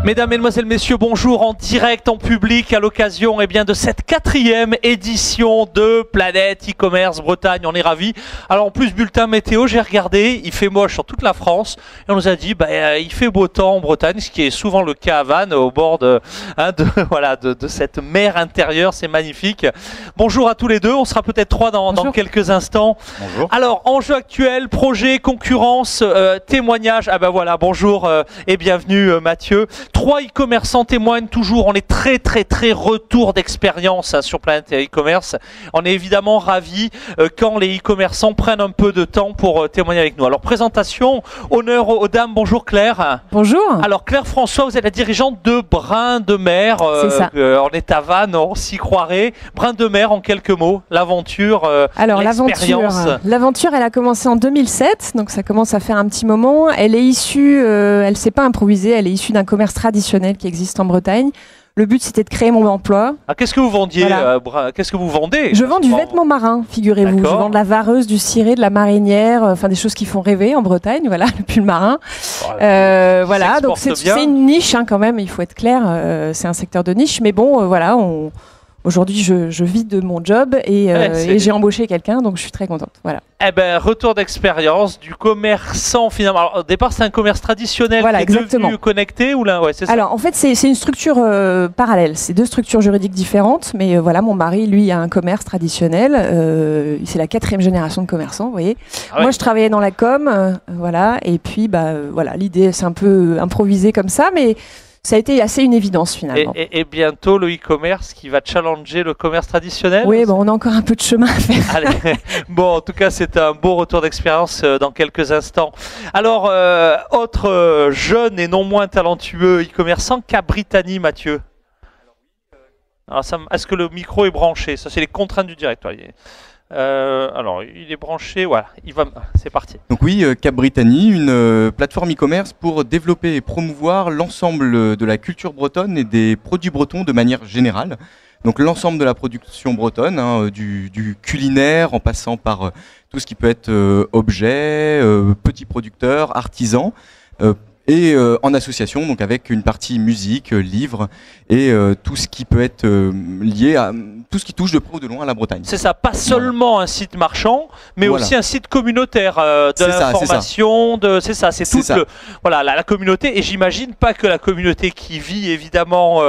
Mesdames, Mesdemoiselles, Messieurs, bonjour en direct, en public, à l'occasion de cette 4e édition de Planète e-commerce Bretagne. On est ravis. Alors en plus, bulletin météo, j'ai regardé, il fait moche sur toute la France. Et on nous a dit, il fait beau temps en Bretagne, ce qui est souvent le cas à Vannes, au bord de cette mer intérieure. C'est magnifique. Bonjour à tous les deux, on sera peut-être 3 dans quelques instants. Bonjour. Alors, enjeu actuel, projet, concurrence, témoignage. Ah ben voilà, bonjour et bienvenue Mathieu. 3 e-commerçants témoignent toujours. On est très retour d'expérience sur Planète e-commerce. On est évidemment ravis quand les e-commerçants prennent un peu de temps pour témoigner avec nous. Alors présentation, honneur aux dames. Bonjour Claire. Bonjour. Alors Claire François, vous êtes la dirigeante de Brin de Mer. C'est ça. On est à Vannes, on s'y croirait. Brin de Mer, en quelques mots, l'aventure, alors l'expérience. L'aventure, elle a commencé en 2007, donc ça commence à faire un petit moment. Elle est issue, elle s'est pas improvisée, elle est issue d'un commerce traditionnel qui existe en Bretagne. Le but, c'était de créer mon emploi. Ah, qu'est-ce que vous vendiez voilà. Qu'est-ce que vous vendez? Je vends du vêtement marin, figurez-vous. Je vends de la vareuse, du ciré, de la marinière, enfin des choses qui font rêver en Bretagne, voilà, le pull marin. Voilà, donc c'est une niche quand même, il faut être clair, c'est un secteur de niche, mais bon, voilà, aujourd'hui je vis de mon job et j'ai embauché quelqu'un, donc je suis très contente. Voilà. Eh ben, retour d'expérience du commerçant finalement. Alors, au départ, c'est un commerce traditionnel qui est devenu connecté ou là, c'est ça. Alors, en fait, c'est une structure parallèle. C'est 2 structures juridiques différentes, mais voilà, mon mari, lui, a un commerce traditionnel. C'est la 4e génération de commerçants, vous voyez. Ah ouais. Moi, je travaillais dans la com, voilà, et puis, voilà, l'idée, c'est un peu improvisé comme ça, mais ça a été assez une évidence finalement. Et bientôt le e-commerce qui va challenger le commerce traditionnel. Oui, on a encore un peu de chemin à faire. Allez. Bon, en tout cas, c'est un beau retour d'expérience dans quelques instants. Alors, autre jeune et non moins talentueux e-commerçant, Cabritani, Mathieu. Alors, est-ce que le micro est branché? Ça, c'est les contraintes du direct. Alors, il est branché, voilà, c'est parti. Donc oui, Cabritani, une plateforme e-commerce pour développer et promouvoir l'ensemble de la culture bretonne et des produits bretons de manière générale. Donc l'ensemble de la production bretonne, du culinaire en passant par tout ce qui peut être objets, petits producteurs, artisans, et en association, donc avec une partie musique, livres et tout ce qui peut être lié à tout ce qui touche de près ou de loin à la Bretagne. C'est ça, pas seulement un site marchand, mais aussi un site communautaire de l'information, c'est toute la communauté, et j'imagine pas que la communauté qui vit évidemment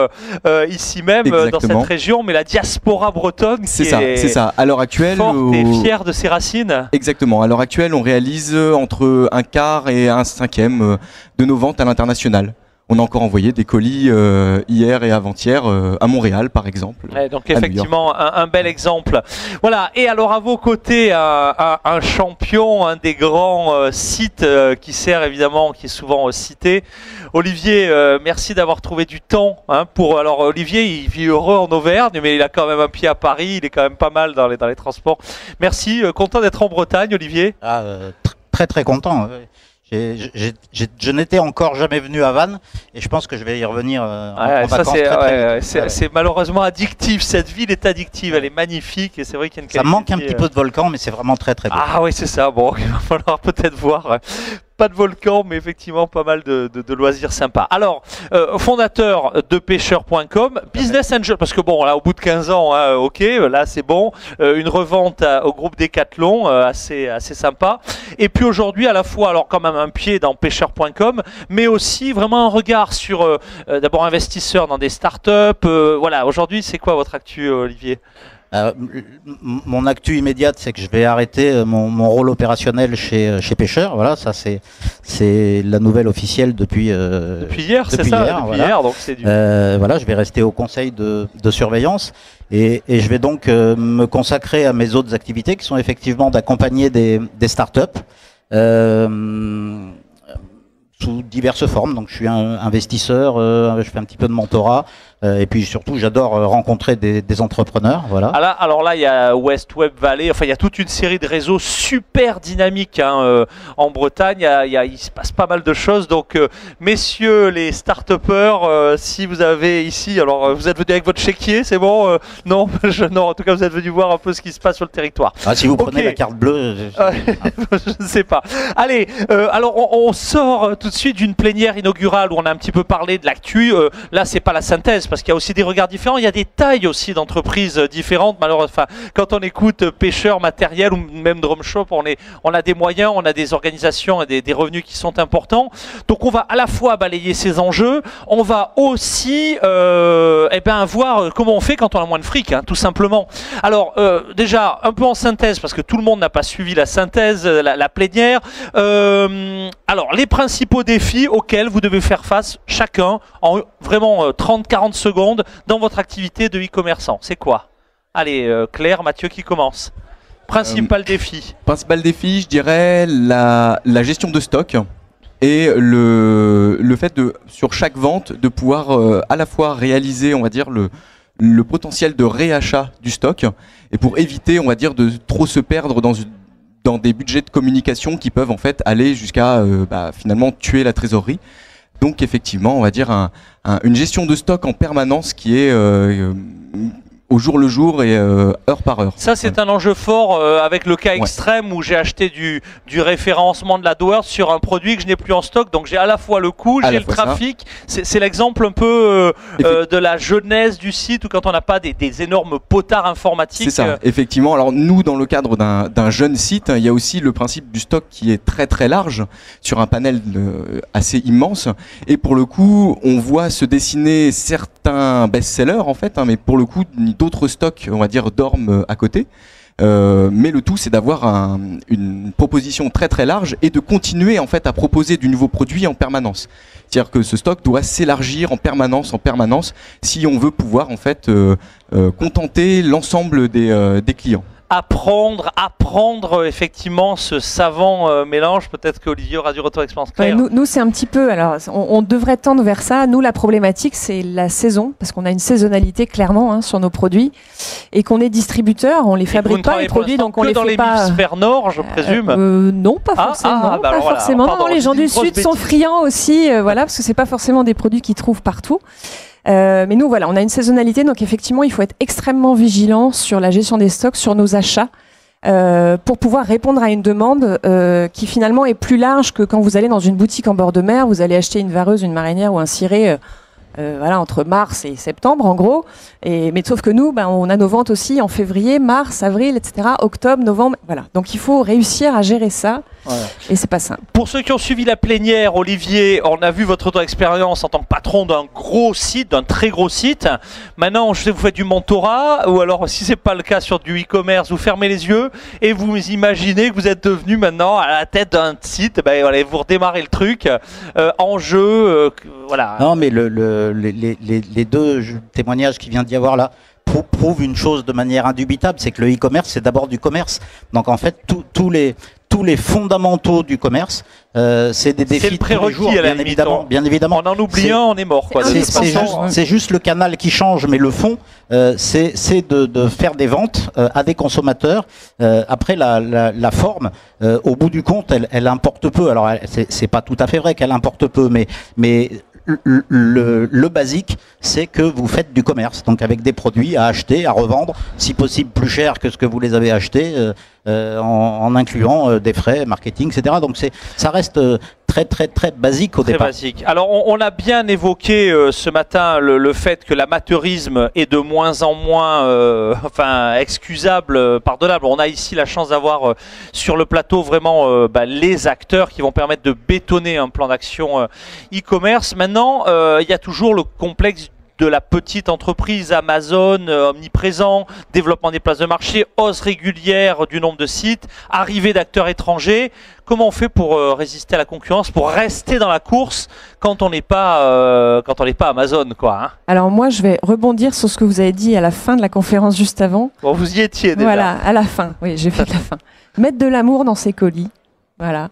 ici même dans cette région, mais la diaspora bretonne qui est ça. À l'heure actuelle, forte et fière de ses racines. Exactement. À l'heure actuelle, on réalise entre un quart et un cinquième de nos ventes à l'international. On a encore envoyé des colis hier et avant-hier à Montréal, par exemple. Ouais, donc effectivement, un bel exemple. Voilà. Et alors à vos côtés, un champion, un des grands sites qui sert évidemment, qui est souvent cité. Olivier, merci d'avoir trouvé du temps pour. Alors Olivier, il vit heureux en Auvergne, mais il a quand même un pied à Paris. Il est quand même pas mal dans les transports. Merci. Content d'être en Bretagne, Olivier. Très content. Je n'étais encore jamais venu à Vannes et je pense que je vais y revenir en vacances très vite. C'est malheureusement addictif, cette ville est addictive, elle est magnifique et c'est vrai qu'il y a une qualité. Ça manque un petit peu de volcan, mais c'est vraiment très beau. Ah oui, c'est ça, bon, il va falloir peut-être voir. Pas de volcan, mais effectivement pas mal de loisirs sympas. Alors, fondateur de pêcheur.com, business angel, parce que bon, là, au bout de 15 ans, ok, là c'est bon, une revente au groupe Decathlon, assez sympa. Et puis aujourd'hui, à la fois, alors quand même un pied dans pêcheur.com, mais aussi vraiment un regard sur, d'abord investisseur dans des startups. Voilà, aujourd'hui, c'est quoi votre actu, Olivier ? Mon actu immédiate, c'est que je vais arrêter mon rôle opérationnel chez Pêcheur. Voilà, ça c'est la nouvelle officielle depuis hier, c'est ça. Depuis hier, donc c'est voilà, je vais rester au conseil de surveillance et je vais donc me consacrer à mes autres activités qui sont effectivement d'accompagner des startups. Sous diverses formes, donc je suis un investisseur, je fais un petit peu de mentorat, et puis surtout, j'adore rencontrer des entrepreneurs. Voilà. Alors là, il y a West Web Valley. Enfin, il y a toute une série de réseaux super dynamiques en Bretagne. Il se passe pas mal de choses. Donc, messieurs les start-upers, si vous avez ici, alors vous êtes venus avec votre chéquier, c'est bon non, non, en tout cas, vous êtes venus voir un peu ce qui se passe sur le territoire. Si vous prenez la carte bleue, je ne sais pas. Allez, alors on sort tout de suite d'une plénière inaugurale où on a un petit peu parlé de l'actu. Là, c'est pas la synthèse parce qu'il y a aussi des regards différents. Il y a des tailles aussi d'entreprises différentes. Malheureusement, quand on écoute pêcheurs, matériel ou même drum shop, on a des moyens, on a des organisations et des revenus qui sont importants. Donc, on va à la fois balayer ces enjeux, on va aussi voir comment on fait quand on a moins de fric, tout simplement. Alors, déjà, un peu en synthèse, parce que tout le monde n'a pas suivi la synthèse, la plénière. Alors, les principaux défis auxquels vous devez faire face chacun en vraiment 30-40 secondes dans votre activité de e-commerçant, c'est quoi? Allez, Claire, Mathieu qui commence. Principal défi. Principal défi, je dirais la gestion de stock et le fait de, sur chaque vente, de pouvoir à la fois réaliser, on va dire, le potentiel de réachat du stock et pour éviter, on va dire, de trop se perdre dans des budgets de communication qui peuvent en fait aller jusqu'à finalement tuer la trésorerie. Donc effectivement, on va dire une gestion de stock en permanence qui est au jour le jour et heure par heure. Ça, c'est un enjeu fort avec le cas extrême où j'ai acheté du référencement de l'AdWords sur un produit que je n'ai plus en stock. Donc j'ai à la fois le coût, j'ai le trafic. C'est l'exemple un peu de la jeunesse du site ou quand on n'a pas des énormes potards informatiques. C'est ça, effectivement. Alors nous, dans le cadre d'un jeune site, il y a aussi le principe du stock qui est très très large sur un panel assez immense. Et pour le coup, on voit se dessiner certains best-sellers en fait, mais pour le coup, d'autres stocks, on va dire, dorment à côté. Mais le tout, c'est d'avoir une proposition très très large et de continuer en fait à proposer du nouveau produit en permanence. C'est-à-dire que ce stock doit s'élargir en permanence si on veut pouvoir en fait contenter l'ensemble des clients. Apprendre effectivement ce savant mélange. Peut-être qu'Olivier aura du retour d'expérience. Nous c'est un petit peu, alors on devrait tendre vers ça. Nous, la problématique, c'est la saison, parce qu'on a une saisonnalité clairement sur nos produits et qu'on est distributeur, on les fabrique pas les produits, donc on les fait pas. Dans l'hémisphère nord, je présume. Non, pas forcément. Pas forcément. Non, les gens du sud sont friands aussi, parce que c'est pas forcément des produits qu'ils trouvent partout. Mais nous, voilà, on a une saisonnalité, donc effectivement, il faut être extrêmement vigilant sur la gestion des stocks, sur nos achats, pour pouvoir répondre à une demande qui finalement est plus large que quand vous allez dans une boutique en bord de mer, vous allez acheter une vareuse, une marinière ou un ciré. Entre mars et septembre en gros, mais sauf que nous, on a nos ventes aussi en février, mars, avril, etc., octobre, novembre, voilà. Donc il faut réussir à gérer ça, et c'est pas simple. Pour ceux qui ont suivi la plénière, Olivier, on a vu votre retour d'expérience en tant que patron d'un gros site, d'un très gros site. Maintenant, je sais que vous faites du mentorat, ou alors si c'est pas le cas sur du e-commerce, vous fermez les yeux et vous imaginez que vous êtes devenu maintenant à la tête d'un site, vous redémarrez le truc, enjeu, voilà. Non, mais les deux témoignages qui vient d'y avoir là prouvent une chose de manière indubitable, c'est que le e-commerce, c'est d'abord du commerce. Donc en fait, tous les fondamentaux du commerce, c'est des défis de tous les jours, bien évidemment. En oubliant, on est mort. C'est juste le canal qui change, mais le fond, c'est de faire des ventes à des consommateurs. Après, la forme, au bout du compte, elle importe peu. Alors, c'est pas tout à fait vrai qu'elle importe peu, mais le basique, c'est que vous faites du commerce, donc avec des produits à acheter, à revendre, si possible plus cher que ce que vous les avez achetés, en incluant des frais marketing, etc. Donc ça reste très très très basique au départ. Basique. Alors on a bien évoqué ce matin le fait que l'amateurisme est de moins en moins excusable, pardonnable. On a ici la chance d'avoir sur le plateau vraiment les acteurs qui vont permettre de bétonner un plan d'action e-commerce. Maintenant, il y a toujours le complexe de la petite entreprise, Amazon, omniprésent, développement des places de marché, hausse régulière du nombre de sites, arrivée d'acteurs étrangers. Comment on fait pour résister à la concurrence, pour rester dans la course quand on n'est pas Amazon, quoi, Alors moi, je vais rebondir sur ce que vous avez dit à la fin de la conférence juste avant. Bon, vous y étiez déjà. Voilà, à la fin. Oui, j'ai fait la fin. Mettre de l'amour dans ses colis. Voilà.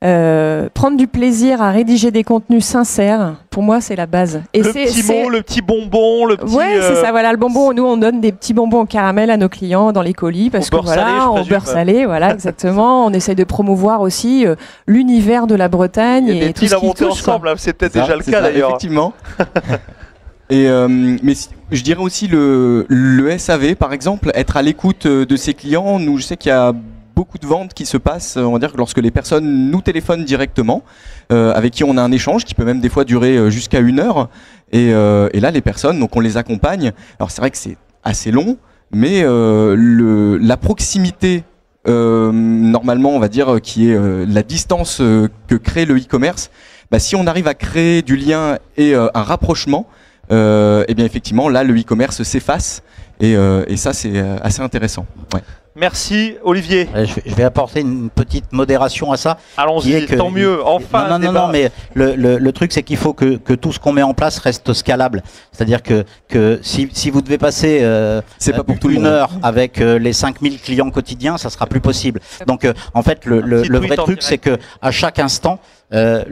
prendre du plaisir à rédiger des contenus sincères, pour moi, c'est la base. Et le petit mot, le petit bonbon, le petit... Ouais, c'est ça, voilà, le bonbon. Nous, on donne des petits bonbons au caramel à nos clients dans les colis, parce que voilà, on beurre salé, voilà, exactement. On essaye de promouvoir aussi l'univers de la Bretagne et tout ce qui touche. Ensemble, c'est peut-être déjà le cas d'ailleurs. Effectivement. Et mais je dirais aussi le SAV, par exemple, être à l'écoute de ses clients. Nous, je sais qu'il y a beaucoup de ventes qui se passent, on va dire, lorsque les personnes nous téléphonent directement, avec qui on a un échange qui peut même des fois durer jusqu'à 1 heure. Et là, les personnes, donc on les accompagne. Alors c'est vrai que c'est assez long, mais la proximité, normalement, on va dire, qui est la distance que crée le e-commerce, bah, si on arrive à créer du lien et un rapprochement, et bien effectivement, là, le e-commerce s'efface. Et ça, c'est assez intéressant. Ouais. Merci Olivier. Je vais apporter une petite modération à ça. Allons-y, tant mieux. Enfin. Non, mais le truc c'est qu'il faut que tout ce qu'on met en place reste scalable. C'est-à-dire que si vous devez passer c'est pas pour tout une heure avec les 5000 clients quotidiens, ça sera plus possible. Donc en fait le vrai truc c'est que à chaque instant les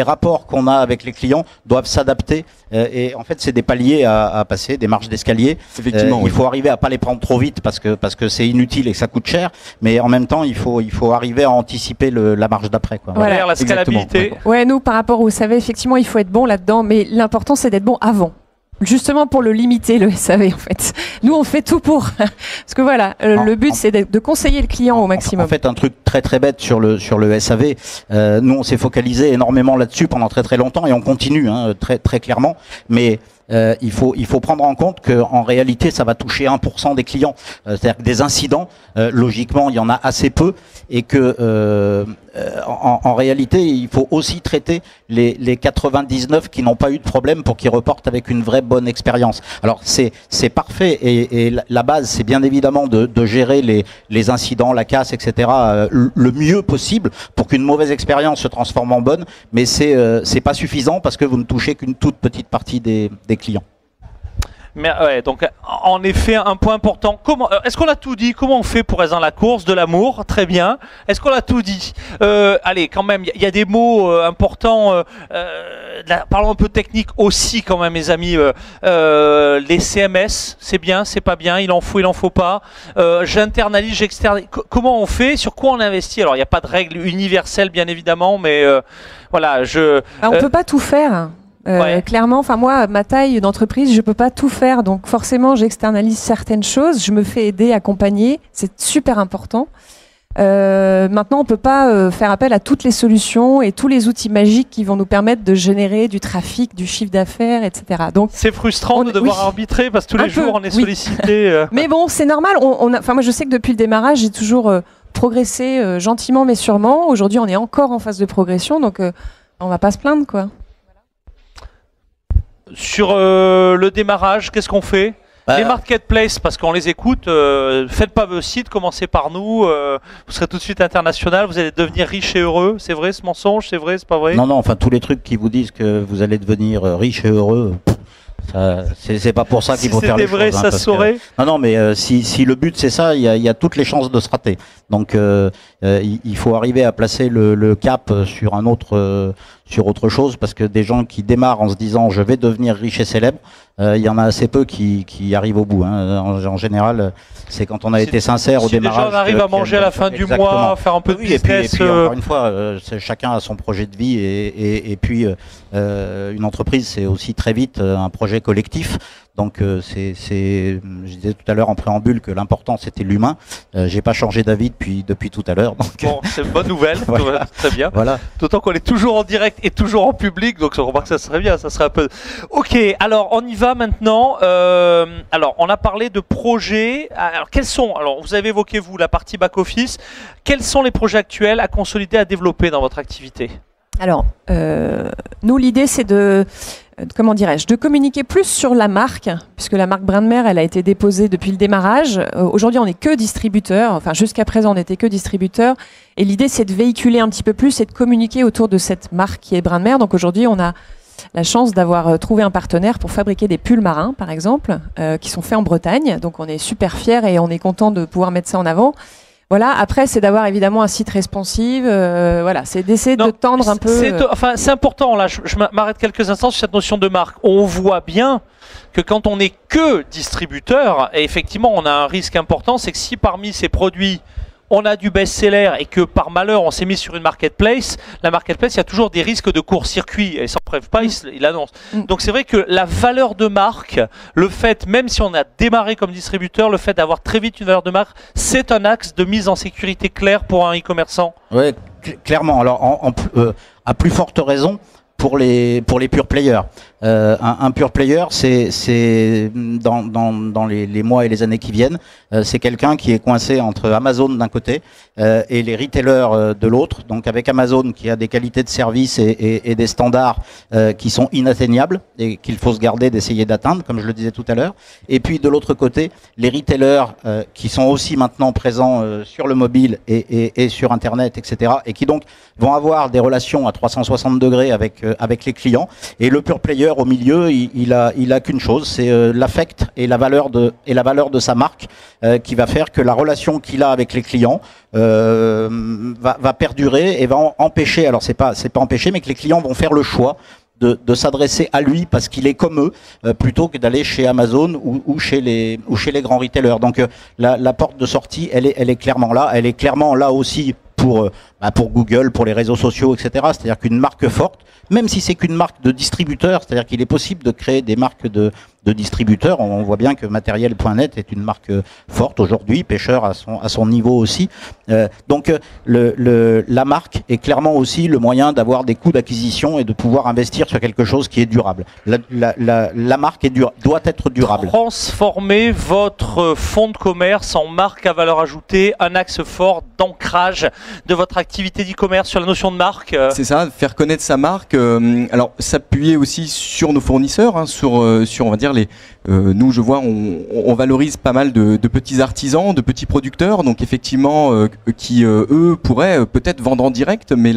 rapports qu'on a avec les clients doivent s'adapter et en fait c'est des paliers à passer, des marches d'escalier. Effectivement, il faut arriver à pas les prendre trop vite parce que c'est inutile et que ça coûte cher, mais en même temps il faut arriver à anticiper la marche d'après. Voilà, la scalabilité. Ouais, nous par rapport au SAV, effectivement il faut être bon là-dedans, mais l'important c'est d'être bon avant. Justement pour le limiter, le SAV en fait. Nous on fait tout pour. Parce que voilà, le but c'est de conseiller le client au maximum. En fait un truc très très bête sur le SAV, nous on s'est focalisé énormément là-dessus pendant très très longtemps et on continue très très clairement, mais il faut prendre en compte qu'en réalité ça va toucher 1% des clients. C'est-à-dire que des incidents, logiquement il y en a assez peu et que en réalité il faut aussi traiter les 99 qui n'ont pas eu de problème pour qu'ils reportent avec une vraie bonne expérience. Alors c'est parfait et la base c'est bien évidemment de gérer les incidents, la casse, etc. Le mieux possible pour qu'une mauvaise expérience se transforme en bonne, mais c'est pas suffisant parce que vous ne touchez qu'une toute petite partie des clients. Mais ouais, donc en effet un point important. Comment est-ce qu'on a tout dit? Comment on fait pour être dans la course de l'amour? Très bien. Est-ce qu'on a tout dit? Allez, quand même, il y a des mots importants. Parlons un peu technique aussi, quand même, mes amis. Les CMS, c'est bien, c'est pas bien. Il en faut pas. J'internalise, j'externalise. Comment on fait? Sur quoi on investit? Alors, il n'y a pas de règle universelle, bien évidemment, mais voilà, on peut pas tout faire. Ouais. Clairement, enfin moi, ma taille d'entreprise, je peux pas tout faire, donc forcément, j'externalise certaines choses. Je me fais aider, accompagner, c'est super important. Maintenant, on peut pas faire appel à toutes les solutions et tous les outils magiques qui vont nous permettre de générer du trafic, du chiffre d'affaires, etc. Donc c'est frustrant de devoir arbitrer parce que tous les jours on est sollicité. Mais bon, c'est normal. Enfin moi, je sais que depuis le démarrage, j'ai toujours progressé gentiment mais sûrement. Aujourd'hui, on est encore en phase de progression, donc on va pas se plaindre, quoi. Sur le démarrage, qu'est-ce qu'on fait? Les marketplaces, parce qu'on les écoute, faites pas vos sites, commencez par nous, vous serez tout de suite international, vous allez devenir riche et heureux. C'est vrai ce mensonge? C'est vrai, c'est pas vrai? Non, enfin tous les trucs qui vous disent que vous allez devenir riche et heureux, c'est pas pour ça qu'il faut faire les choses. Si c'était vrai, ça saurait. Non, mais si le but c'est ça, il y a toutes les chances de se rater. Donc il faut arriver à placer le cap sur sur autre chose, parce que des gens qui démarrent en se disant je vais devenir riche et célèbre, il y en a assez peu qui arrivent au bout. En général, c'est quand on a été sincère au démarrage. Si déjà on arrive à manger à la fin du mois, faire un peu de business. Et puis encore une fois, chacun a son projet de vie et puis une entreprise c'est aussi très vite un projet collectif. Donc je disais tout à l'heure en préambule que l'important c'était l'humain. J'ai pas changé d'avis depuis tout à l'heure. Bon, c'est une bonne nouvelle, voilà. Très bien. Voilà. D'autant qu'on est toujours en direct et toujours en public, donc je remarque que ça serait bien, ça serait un peu. Ok, alors on y va maintenant. Alors on a parlé de projets. Alors quels sont? Alors vous avez évoqué la partie back office. Quels sont les projets actuels à consolider, à développer dans votre activité? Alors nous l'idée c'est comment dirais-je, de communiquer plus sur la marque, puisque la marque Brin de Mer, elle a été déposée depuis le démarrage. Aujourd'hui, on n'est que distributeur. Enfin, jusqu'à présent, on n'était que distributeur. Et l'idée, c'est de véhiculer un petit peu plus et de communiquer autour de cette marque qui est Brin de Mer. Donc aujourd'hui, on a la chance d'avoir trouvé un partenaire pour fabriquer des pulls marins, par exemple, qui sont faits en Bretagne. Donc on est super fiers et on est content de pouvoir mettre ça en avant. Voilà, après, c'est d'avoir évidemment un site responsive. Voilà, c'est d'essayer de tendre un peu. C'est important, là, je m'arrête quelques instants sur cette notion de marque. On voit bien que quand on n'est que distributeur, et effectivement, on a un risque important, c'est que si parmi ces produits, on a du best-seller et que par malheur on s'est mis sur une marketplace, la marketplace, il y a toujours des risques de court-circuit et s'en preuve pas, il annonce. Donc c'est vrai que la valeur de marque, le fait, même si on a démarré comme distributeur, le fait d'avoir très vite une valeur de marque, c'est un axe de mise en sécurité clair pour un e-commerçant. Oui, clairement. Alors à plus forte raison pour les pure players. Un pure player, c'est dans les mois et les années qui viennent, c'est quelqu'un qui est coincé entre Amazon d'un côté et les retailers de l'autre. Donc avec Amazon qui a des qualités de service et des standards qui sont inatteignables et qu'il faut se garder d'essayer d'atteindre, comme je le disais tout à l'heure. Et puis de l'autre côté, les retailers qui sont aussi maintenant présents sur le mobile et sur Internet, etc. Et qui donc vont avoir des relations à 360 degrés avec les clients. Et le pure player au milieu, il a qu'une chose, c'est l'affect et la valeur de sa marque qui va faire que la relation qu'il a avec les clients va perdurer et va empêcher, alors c'est pas empêcher, mais que les clients vont faire le choix de s'adresser à lui parce qu'il est comme eux plutôt que d'aller chez Amazon ou chez les grands retailers. Donc la porte de sortie, elle est clairement là. Elle est clairement là aussi pour Google, pour les réseaux sociaux, etc. C'est-à-dire qu'une marque forte, même si c'est qu'une marque de distributeur, c'est-à-dire qu'il est possible de créer des marques de distributeurs. On voit bien que Matériel.net est une marque forte aujourd'hui, Pêcheur à son niveau aussi. Donc la marque est clairement aussi le moyen d'avoir des coûts d'acquisition et de pouvoir investir sur quelque chose qui est durable. La marque doit être durable. Transformer votre fonds de commerce en marque à valeur ajoutée, un axe fort d'ancrage de votre activité d'e-commerce sur la notion de marque. C'est ça, faire connaître sa marque. Alors s'appuyer aussi sur nos fournisseurs, hein, sur on va dire nous, je vois, on valorise pas mal de petits artisans, de petits producteurs, donc effectivement, qui eux pourraient peut-être vendre en direct, mais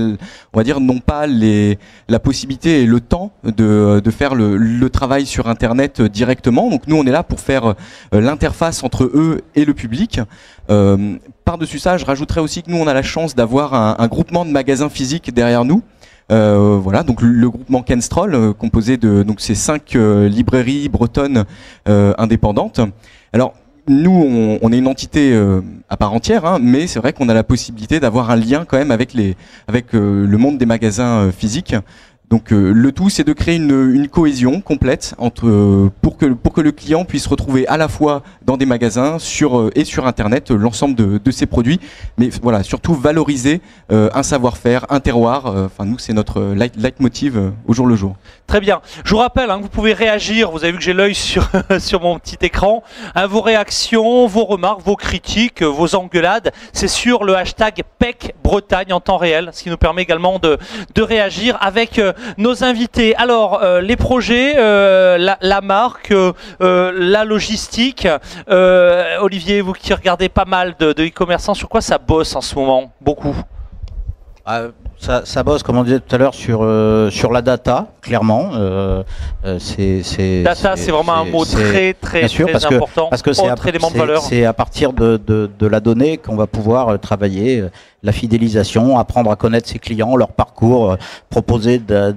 on va dire n'ont pas la possibilité et le temps de faire le travail sur Internet directement. Donc nous, on est là pour faire l'interface entre eux et le public. Par-dessus ça, je rajouterais aussi que nous, on a la chance d'avoir un groupement de magasins physiques derrière nous. Voilà, donc le groupement Kenstrol, composé de ces 5 librairies bretonnes indépendantes. Alors nous, on est une entité à part entière, hein, mais c'est vrai qu'on a la possibilité d'avoir un lien quand même avec le monde des magasins physiques. Donc le tout, c'est de créer une cohésion complète pour que le client puisse retrouver à la fois dans des magasins et sur Internet l'ensemble de ses produits, mais voilà, surtout valoriser un savoir-faire, un terroir. Enfin nous, c'est notre leitmotiv au jour le jour. Très bien. Je vous rappelle, hein, que vous pouvez réagir. Vous avez vu que j'ai l'œil sur mon petit écran. Hein, vos réactions, vos remarques, vos critiques, vos engueulades, c'est sur le hashtag PEC Bretagne en temps réel, ce qui nous permet également de réagir avec nos invités. Alors, les projets, la marque, la logistique. Olivier, vous qui regardez pas mal de e-commerçants, sur quoi ça bosse en ce moment? Beaucoup. Ça bosse, comme on disait tout à l'heure, sur la data, clairement. Data, c'est vraiment un mot très important. Parce que c'est à partir de la donnée qu'on va pouvoir travailler la fidélisation, apprendre à connaître ses clients, leur parcours, proposer de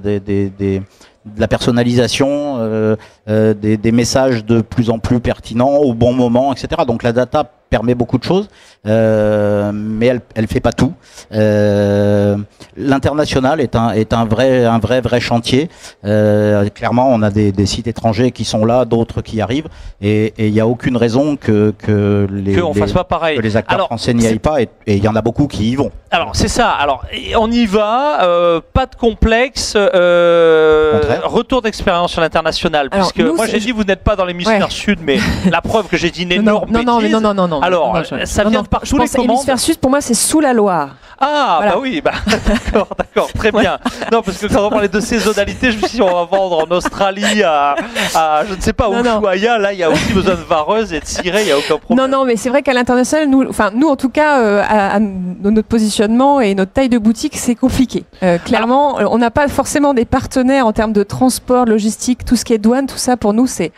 la personnalisation, des messages de plus en plus pertinents au bon moment, etc. Donc la data permet beaucoup de choses, mais elle fait pas tout. L'international est un vrai chantier. Clairement, on a des sites étrangers qui sont là, d'autres qui arrivent, et il n'y a aucune raison que les acteurs français n'y aillent pas, et il y en a beaucoup qui y vont. Alors c'est ça. Alors on y va, pas de complexe. Retour d'expérience sur l'international, puisque moi j'ai dit vous n'êtes pas dans l'hémisphère sud, mais la preuve que j'ai dit une énorme bêtise. Non. Alors, ça vient de partout les commandes. L'hémisphère sud, pour moi, c'est sous la Loire. Ah, voilà. Bah oui, d'accord, très bien. Non, parce que quand on parlait de saisonnalité, je me suis dit, on va vendre en Australie à je ne sais pas, Ushuaïa, là, il y a aussi besoin de vareuse et de ciré, il n'y a aucun problème. Non, mais c'est vrai qu'à l'international, nous, en tout cas, à notre positionnement et notre taille de boutique, c'est compliqué. Clairement, on n'a pas forcément des partenaires en termes de transport, logistique, tout ce qui est douane, tout ça, pour nous, c'est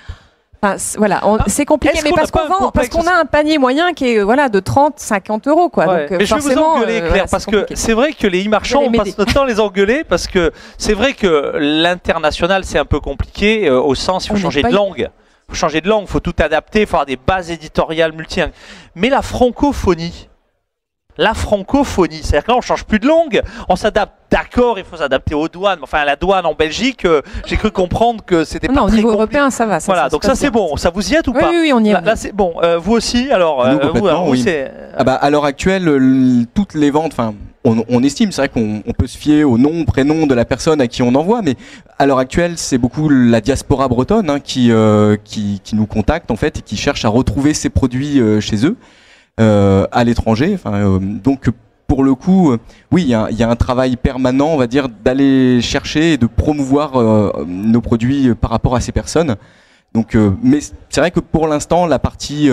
Enfin, voilà, c'est compliqué, mais parce qu'on a un panier moyen qui est de 30-50 euros. Quoi. Ouais. Donc, mais je vais vous engueuler, Claire, parce que c'est vrai que les e-marchands, on passe notre temps à les engueuler, parce que c'est vrai que l'international, c'est un peu compliqué, au sens, il faut changer de langue. Il faut changer de langue, il faut tout adapter, il faut avoir des bases éditoriales multilingues. Mais la francophonie, c'est-à-dire que là on change plus de langue, on s'adapte, d'accord, il faut s'adapter aux douanes, enfin à la douane en Belgique, j'ai cru comprendre que c'était pas au niveau européen ça va. Voilà, donc ça c'est bon, ça vous y êtes ou pas? Oui, on y est. Là c'est bon, vous aussi, alors, oui. À l'heure actuelle, toutes les ventes, enfin on estime, c'est vrai qu'on peut se fier au nom, prénom de la personne à qui on envoie, mais à l'heure actuelle, c'est beaucoup la diaspora bretonne qui nous contacte en fait et qui cherche à retrouver ses produits chez eux. À l'étranger, donc pour le coup, oui, il y a un travail permanent, on va dire, d'aller chercher et de promouvoir nos produits par rapport à ces personnes. Donc, mais c'est vrai que pour l'instant, la partie,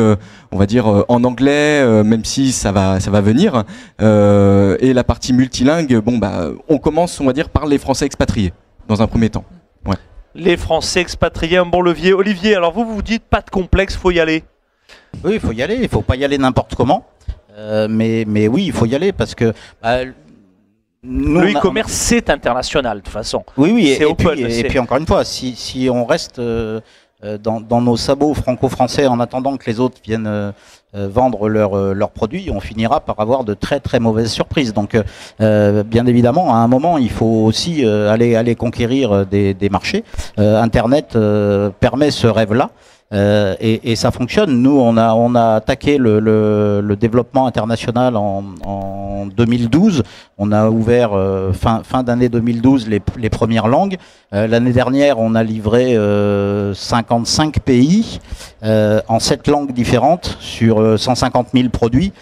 on va dire en anglais, même si ça va venir, et la partie multilingue, on commence, on va dire, par les Français expatriés dans un premier temps. Ouais. Les Français expatriés, un bon levier. Olivier, alors vous dites pas de complexe, faut y aller. Oui, il faut y aller. Il ne faut pas y aller n'importe comment. Mais oui, il faut y aller parce que le e-commerce, c'est international de toute façon. Oui, et puis encore une fois, si on reste dans nos sabots franco-français en attendant que les autres viennent vendre leurs produits, on finira par avoir de très très mauvaises surprises. Donc bien évidemment, à un moment, il faut aussi aller conquérir des marchés. Internet permet ce rêve-là. Et ça fonctionne. Nous, on a attaqué le développement international en 2012. On a ouvert fin d'année 2012 les premières langues. L'année dernière, on a livré 55 pays en 7 langues différentes sur 150 000 produits.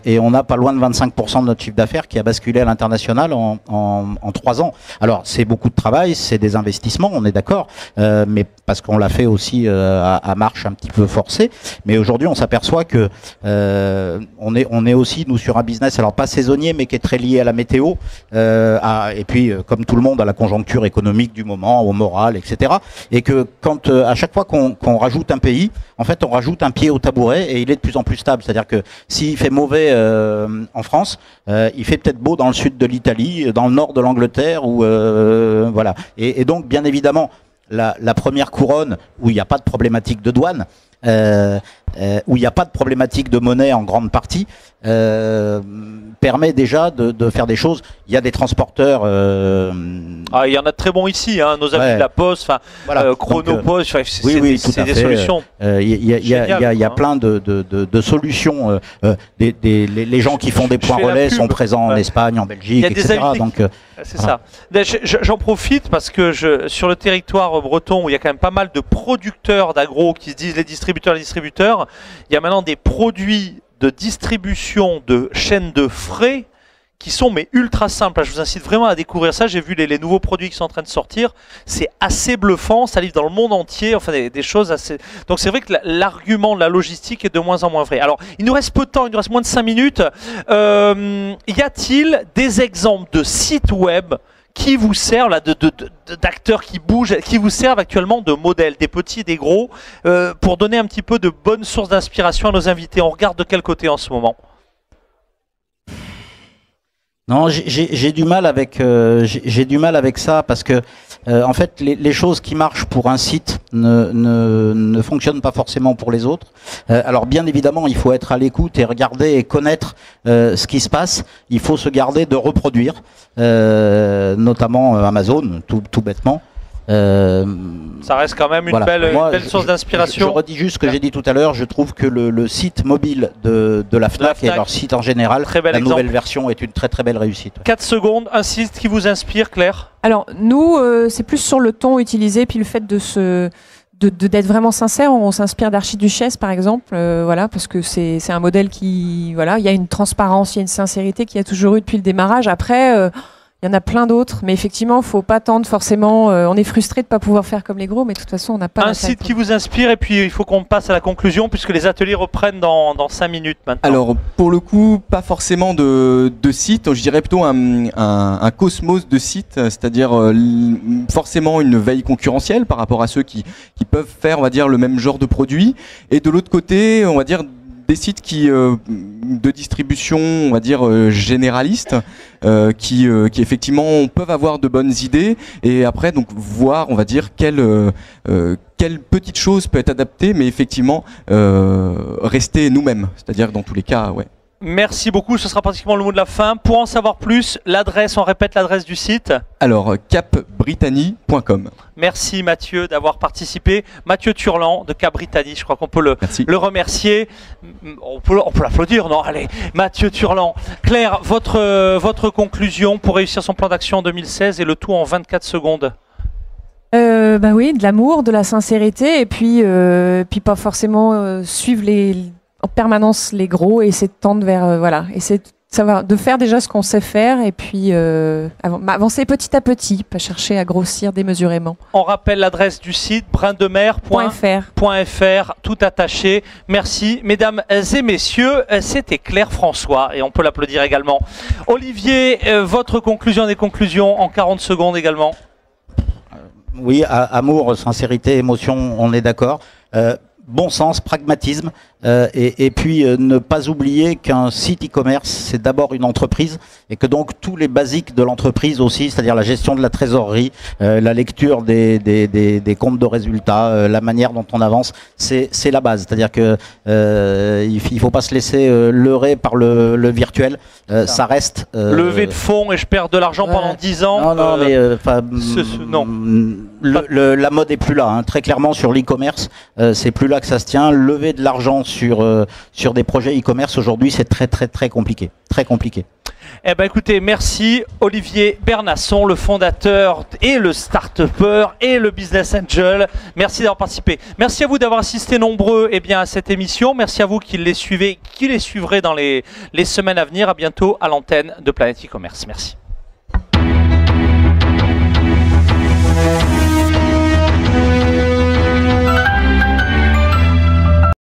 Et on a pas loin de 25% de notre chiffre d'affaires qui a basculé à l'international en 3 ans. Alors, c'est beaucoup de travail, c'est des investissements, on est d'accord, mais parce qu'on l'a fait aussi à marche un petit peu forcée. Mais aujourd'hui, on s'aperçoit que on est aussi, nous, sur un business, alors pas saisonnier, mais qui est très lié à la météo, et puis, comme tout le monde, à la conjoncture économique du moment, au moral, etc. Et que quand, à chaque fois qu'on rajoute un pays, en fait, on rajoute un pied au tabouret et il est de plus en plus stable. C'est-à-dire que s'il fait mauvais en France, il fait peut-être beau dans le sud de l'Italie, dans le nord de l'Angleterre, ou voilà. Et donc, bien évidemment, la première couronne, où il n'y a pas de problématique de douane, où il n'y a pas de problématique de monnaie en grande partie, permet déjà de faire des choses. Il y a des transporteurs. Il y en a de très bons ici, hein, nos amis de la Poste, Chronopost, c'est des solutions. Il y a plein de solutions. Les gens qui font des points relais sont présents en Espagne, en Belgique, etc. Donc, c'est ça. J'en profite parce que sur le territoire breton, où il y a quand même pas mal de producteurs d'agro qui se disent les distributeurs, il y a maintenant des produits de distribution de chaînes de frais qui sont ultra simples. Je vous incite vraiment à découvrir ça. J'ai vu les nouveaux produits qui sont en train de sortir. C'est assez bluffant. Ça livre dans le monde entier. Enfin, des choses assez... Donc c'est vrai que l'argument de la logistique est de moins en moins vrai. Alors, il nous reste peu de temps. Il nous reste moins de 5 minutes. Y a-t-il des exemples de sites web qui vous servent, là, d'acteurs qui bougent, qui vous servent actuellement de modèles, des petits et des gros, pour donner un petit peu de bonnes sources d'inspiration à nos invités? On regarde de quel côté en ce moment? Non, j'ai du mal avec ça parce que en fait les choses qui marchent pour un site ne fonctionnent pas forcément pour les autres. Alors bien évidemment, il faut être à l'écoute et regarder et connaître ce qui se passe. Il faut se garder de reproduire, notamment Amazon, tout bêtement. Ça reste quand même une belle source d'inspiration. Je redis juste ce que j'ai dit tout à l'heure. Je trouve que le site mobile de la Fnac et leur site en général, la nouvelle version est une très très belle réussite. 4 secondes, un site qui vous inspire, Claire? Alors nous, c'est plus sur le ton utilisé, puis le fait d'être vraiment sincère. On s'inspire d'Archiduchesse par exemple, voilà, parce que c'est un modèle qui, voilà, il y a une transparence, il y a une sincérité qu'il y a toujours eu depuis le démarrage. Après, Il y en a plein d'autres, mais effectivement, il ne faut pas attendre forcément. On est frustré de ne pas pouvoir faire comme les gros, mais de toute façon, on n'a pas... Un site qui vous inspire, et puis il faut qu'on passe à la conclusion, puisque les ateliers reprennent dans 5 minutes maintenant. Alors, pour le coup, pas forcément de site, je dirais plutôt un cosmos de sites, c'est-à-dire forcément une veille concurrentielle par rapport à ceux qui peuvent faire, on va dire, le même genre de produit. Et de l'autre côté, on va dire, des sites de distribution, on va dire, généralistes, qui effectivement peuvent avoir de bonnes idées, et après donc voir, on va dire, quelle petite chose peut être adaptée, mais effectivement rester nous-mêmes, c'est-à-dire dans tous les cas, ouais. Merci beaucoup, ce sera pratiquement le mot de la fin. Pour en savoir plus, l'adresse, on répète l'adresse du site. Alors, capbritannie.com. Merci Mathieu d'avoir participé. Mathieu Turlan de Cap Britannie, je crois qu'on peut le remercier. On peut l'applaudir, non? Allez, Mathieu Turlan. Claire, votre conclusion pour réussir son plan d'action en 2016 et le tout en 24 secondes. Bah oui, de l'amour, de la sincérité, et puis pas forcément suivre en permanence les gros, et essayer de tendre vers voilà, essayer de faire déjà ce qu'on sait faire, et puis avancer petit à petit, pas chercher à grossir démesurément. On rappelle l'adresse du site brindemer.fr, tout attaché. Merci mesdames et messieurs, c'était Claire François, et on peut l'applaudir également. Olivier, votre conclusion des conclusions en 40 secondes également. Oui, amour, sincérité, émotion, on est d'accord. Bon sens, pragmatisme, et puis ne pas oublier qu'un site e-commerce, c'est d'abord une entreprise, et que donc tous les basiques de l'entreprise aussi, c'est-à-dire la gestion de la trésorerie, la lecture des comptes de résultats, la manière dont on avance, c'est la base. C'est-à-dire que il faut pas se laisser leurrer par le virtuel. Ça reste... lever de fonds et je perds de l'argent pendant 10 ans. Non, mais non. La mode est plus là, hein. Très clairement sur l'e-commerce, c'est plus là que ça se tient. Lever de l'argent sur des projets e-commerce aujourd'hui, c'est très compliqué, très compliqué. Eh ben écoutez, merci Olivier Bernasson, le fondateur et le start-upper et le business angel. Merci d'avoir participé. Merci à vous d'avoir assisté nombreux à cette émission. Merci à vous qui les suivez, qui les suivrez dans les semaines à venir. À bientôt à l'antenne de Planète e-commerce. Merci.